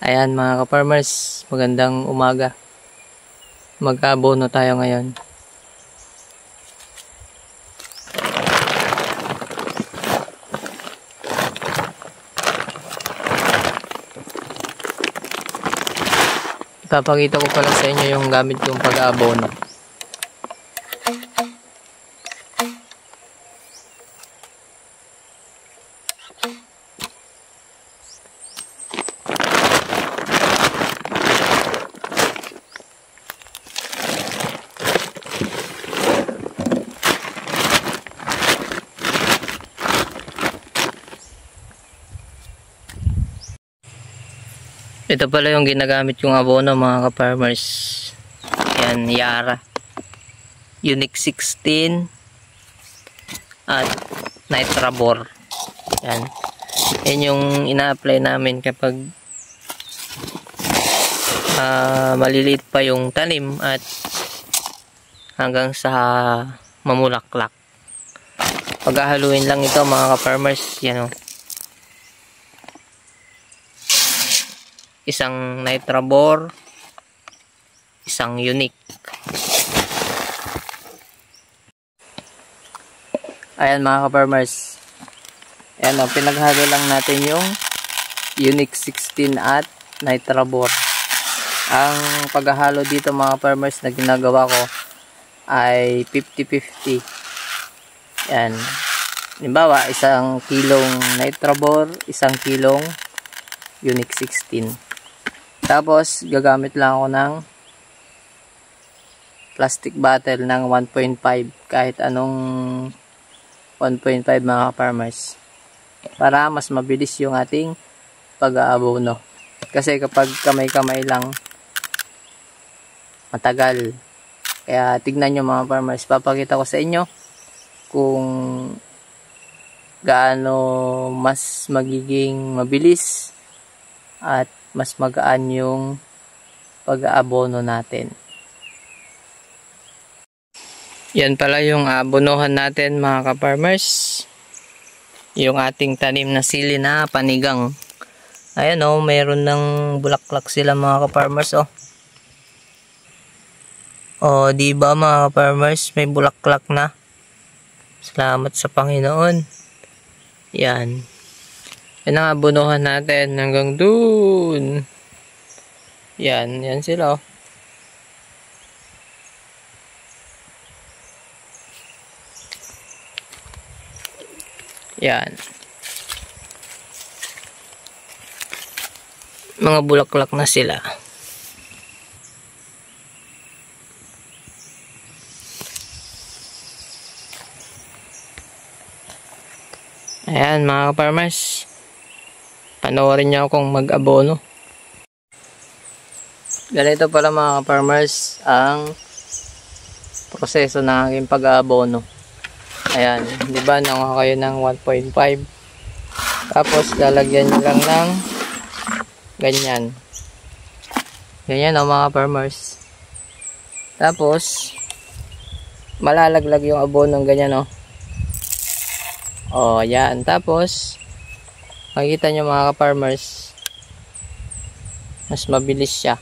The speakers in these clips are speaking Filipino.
Ayan mga ka-farmers, magandang umaga. Mag-abono tayo ngayon. Ipapakita ko pala sa inyo yung gamit kong pag-abono. Ito pala yung ginagamit kong abono mga ka-farmers. Yan, Yara Unique 16 at Nitrabor. Yan. Yan yung ina-apply namin kapag maliliit pa yung tanim at hanggang sa mamulaklak. Paghahaluin lang ito mga ka-farmers. Yan o. Isang Nitrabor, isang Unique. Ayan mga ka-farmers. Ayan o, pinaghalo lang natin yung Unique 16 at Nitrabor. Ang paghahalo dito mga farmers na ginagawa ko ay 50-50. Ayan. Halimbawa, isang kilong Nitrabor, isang kilong Unique 16. Tapos, gagamit lang ako ng plastic bottle ng 1.5. Kahit anong 1.5 mga farmers. Para mas mabilis yung ating pag-aabono. Kasi kapag kamay-kamay lang, matagal. Kaya tignan nyo mga farmers. Papakita ko sa inyo kung gaano mas magiging mabilis at mas magaan yung pag-aabono natin. Yan pala yung aabonohan natin mga ka-farmers. Yung ating tanim na sili na panigang. Ayan o, mayroon ng bulaklak sila mga ka-farmers o. O, diba mga ka-farmers, may bulaklak na. Salamat sa Panginoon. Yan. Yan ang abonohan natin hanggang dun. Yan, yan sila. Yan. Mga bulaklak na sila. Ayan mga farmers. Panoorin nyo akong mag-abono. Ganito pala mga farmers ang proseso ng aking pag-abono. Ayan, di ba nakuha kayo ng 1.5. Tapos lalagyan nyo lang ng ganyan. Ganyan o mga farmers. Tapos malalaglag yung abono ng ganyan o. O, yan. Tapos makikita nyo mga ka-farmers, mas mabilis siya.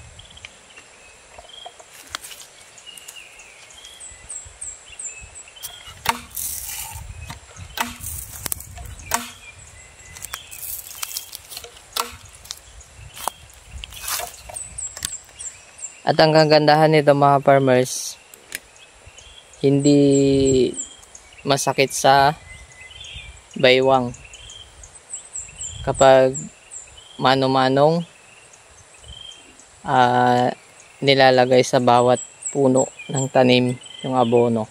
At ang kagandahan nito mga farmers, hindi masakit sa baywang. Kapag mano-manong nilalagay sa bawat puno ng tanim yung abono.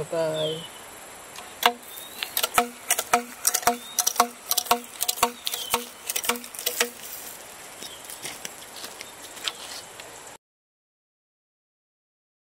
Bye-bye.